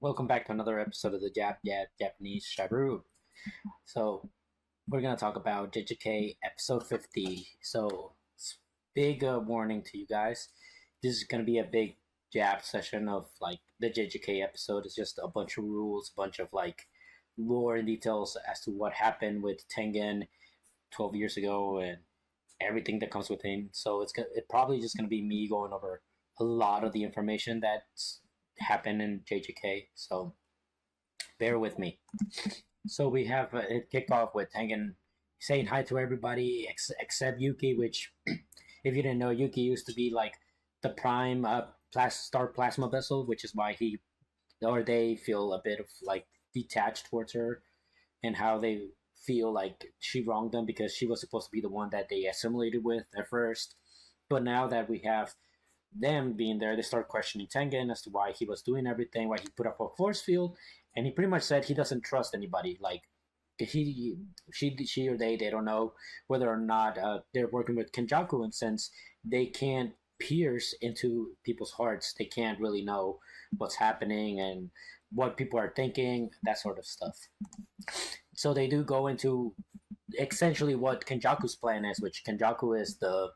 Welcome back to another episode of the Japanese Shabu. So we're gonna talk about JJK episode 50. So big warning to you guys. This is gonna be a big Jap session of like the JJK episode. It's just a bunch of rules, a bunch of like lore and details as to what happened with Tengen 12 years ago and everything that comes with him. So it probably just gonna be me going over a lot of the information that's happened in JJK. So bear with me. So we have it kick off with Tengen saying hi to everybody except Yuki, which, if you didn't know, Yuki used to be like the prime star plasma vessel, which is why he or they feel a bit of like detached towards her and how they feel like she wronged them because she was supposed to be the one that they assimilated with at first. But now that we have them being there, they start questioning Tengen as to why he was doing everything, why he put up a force field, and he pretty much said he doesn't trust anybody. Like she or they don't know whether or not they're working with Kenjaku, and since they can't pierce into people's hearts, they can't really know what's happening and what people are thinking, that sort of stuff. So they do go into essentially what Kenjaku's plan is, which Kenjaku is the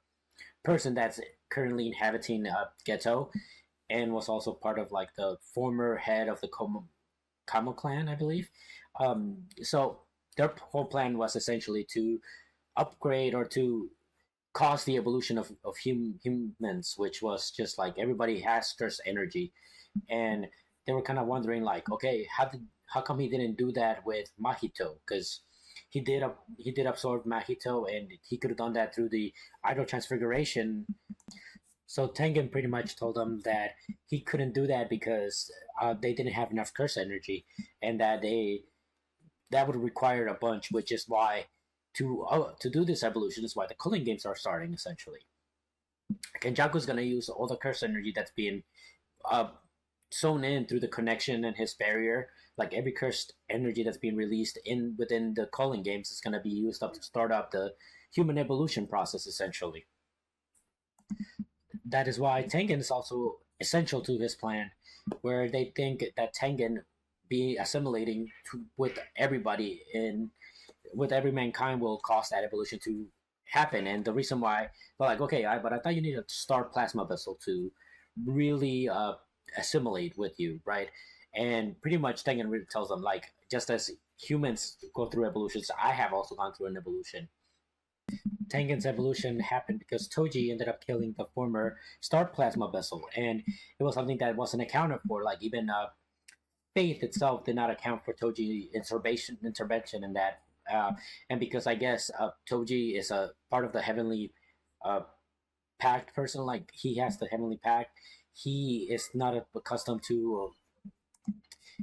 person that's currently inhabiting Ghetto and was also part of like the former head of the Kamo clan, I believe. So their whole plan was essentially to upgrade or to cause the evolution of humans, which was just like everybody has thirst energy, and they were kind of wondering like, okay, how come he didn't do that with Mahito? Because he did absorb Mahito, and he could have done that through the idol transfiguration. So Tengen pretty much told them that he couldn't do that because they didn't have enough curse energy, and that would require a bunch, which is why to do this evolution is why the cooling games are starting essentially. Kenjaku's gonna use all the curse energy that's being uh, sewn in through the connection and his barrier. Like every cursed energy that's being released in within the calling games is gonna be used up to start up the human evolution process essentially. That is why Tengen is also essential to his plan, where they think that Tengen be assimilating with everybody in with every mankind will cause that evolution to happen. And the reason why they're like, okay, but I thought you need a star plasma vessel to really assimilate with you, right? And pretty much Tengen really tells them like, just as humans go through evolutions, I have also gone through an evolution. Tengen's evolution happened because Toji ended up killing the former star plasma vessel, and it was something that wasn't accounted for. Like even Faith itself did not account for Toji intervention in that, and because I guess Toji is a part of the heavenly uh, pact person, like he has the heavenly pact. He is not accustomed to.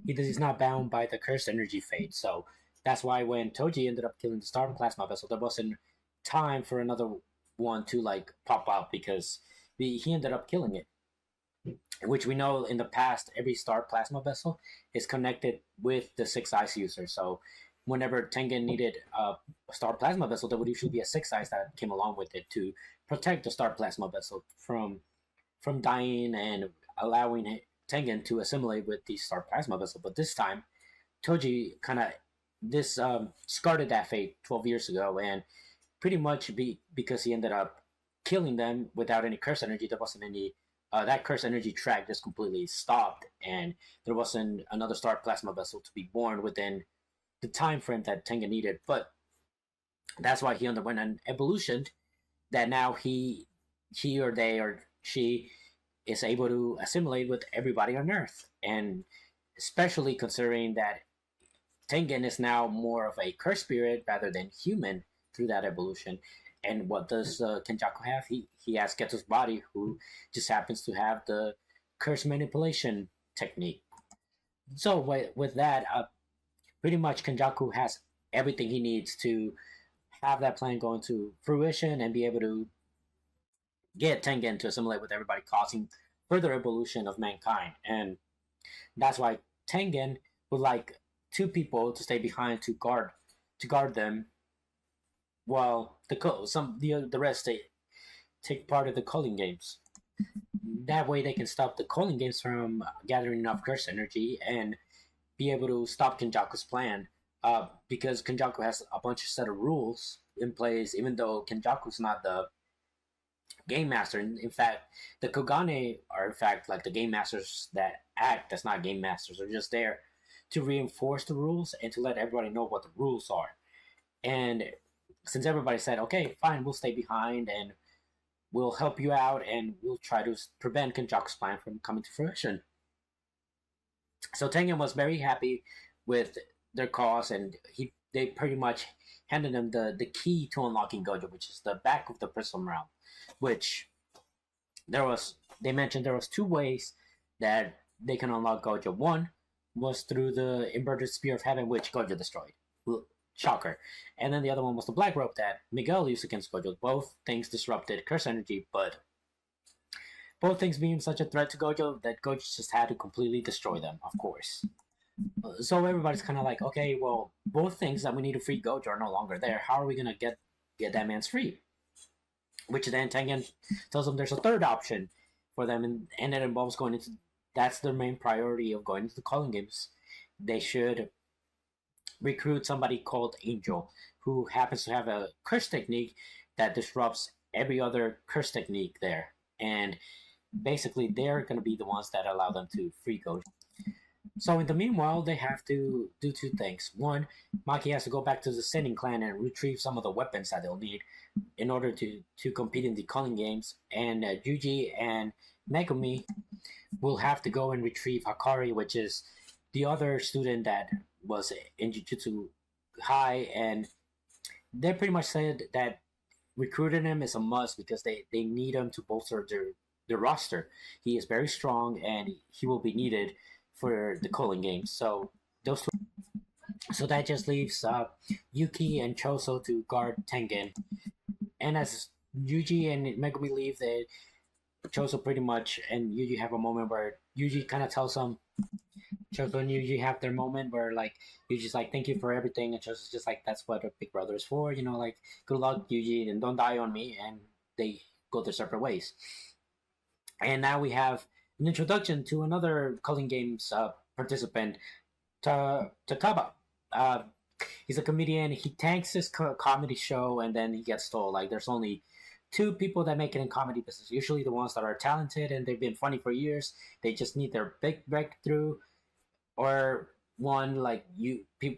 He's not bound by the cursed energy fate, so that's why when Toji ended up killing the star plasma vessel, there wasn't time for another one to like pop out because he ended up killing it, which we know in the past every star plasma vessel is connected with the six eyes user. So whenever Tengen needed a star plasma vessel, there would usually be a six eyes that came along with it to protect the star plasma vessel from dying and allowing Tengen to assimilate with the star plasma vessel. But this time Toji kind of this discarded that fate 12 years ago, and pretty much because he ended up killing them without any curse energy. There wasn't any that curse energy track just completely stopped, and there wasn't another star plasma vessel to be born within the time frame that Tengen needed. But that's why he underwent an evolution that now he or they or she is able to assimilate with everybody on Earth, and especially considering that Tengen is now more of a curse spirit rather than human through that evolution. And what does Kenjaku have? He has Geto's body, who just happens to have the curse manipulation technique. So with that, pretty much Kenjaku has everything he needs to have that plan go into fruition and be able to get Tengen to assimilate with everybody, causing further evolution of mankind. And that's why Tengen would like two people to stay behind to guard them, while the rest take part of the culling games. that way they can stop the calling games from gathering enough curse energy and be able to stop Kenjaku's plan. Because Kenjaku has a bunch of set of rules in place, even though Kenjaku's not the game master. In fact, the Kogane are in fact like the game masters that act as not game masters. They're just there to reinforce the rules and to let everybody know what the rules are. And since everybody said, okay, fine, we'll stay behind and we'll help you out and we'll try to prevent Kenjaku's plan from coming to fruition. So Tengen was very happy with their cause, and they pretty much handed them the key to unlocking Gojo, which is the back of the Prism Realm, which they mentioned there was two ways that they can unlock Gojo. One was through the inverted spear of heaven, which Gojo destroyed. Shocker. And then the other one was the black rope that Miguel used against Gojo. Both things disrupted curse energy, but both things being such a threat to Gojo that Gojo just had to completely destroy them, of course. So everybody's kind of like, okay, well, both things that we need to free Gojo are no longer there. How are we going to get that man's free? Which then Tengen tells them there's a third option for them, and it involves going into... That's their main priority of going into the calling games. They should recruit somebody called Angel, who happens to have a curse technique that disrupts every other curse technique there. And basically, they're going to be the ones that allow them to free Gojo. So in the meanwhile, they have to do two things. One, Maki has to go back to the Sinning clan and retrieve some of the weapons that they'll need in order to compete in the calling games. And Yuji and Megumi will have to go and retrieve Hakari, which is the other student that was in Jujutsu High. And they pretty much said that recruiting him is a must because they need him to bolster their roster. He is very strong and he will be needed for the calling games. So those two. So that just leaves Yuki and Choso to guard Tengen. And as Yuji and Megumi leave, Choso pretty much and Yuji have a moment where Yuji kind of tells them, Choso and Yuji have their moment where like Yuji's like, thank you for everything, and Choso's just like, that's what a big brother is for, like, good luck Yuji and don't die on me, and they go their separate ways. And now we have an introduction to another calling games participant, Takaba. He's a comedian. He tanks his comedy show, and then he gets told like there's only two people that make it in comedy business. Usually the ones that are talented and they've been funny for years. They just need their big breakthrough, or one like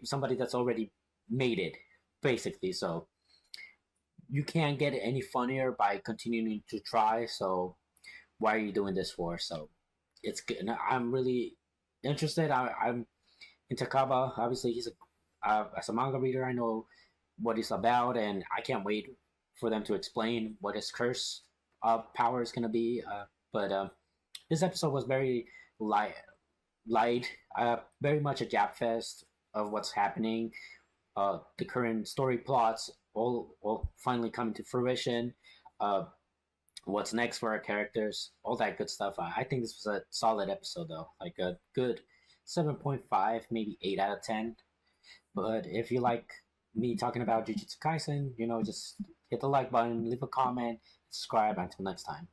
somebody that's already made it, basically. So you can't get any funnier by continuing to try. So why are you doing this for? So it's good. I'm really interested. I'm in Takaba. Obviously, he's as a manga reader, I know what he's about, and I can't wait for them to explain what his curse power is gonna be. But this episode was very light, very much a Yapfest of what's happening. The current story plots all finally coming to fruition. What's next for our characters, all that good stuff. I think this was a solid episode, though. Like a good 7.5, maybe 8 out of 10. But if you like me talking about Jujutsu Kaisen, just hit the like button, leave a comment, subscribe. Until next time.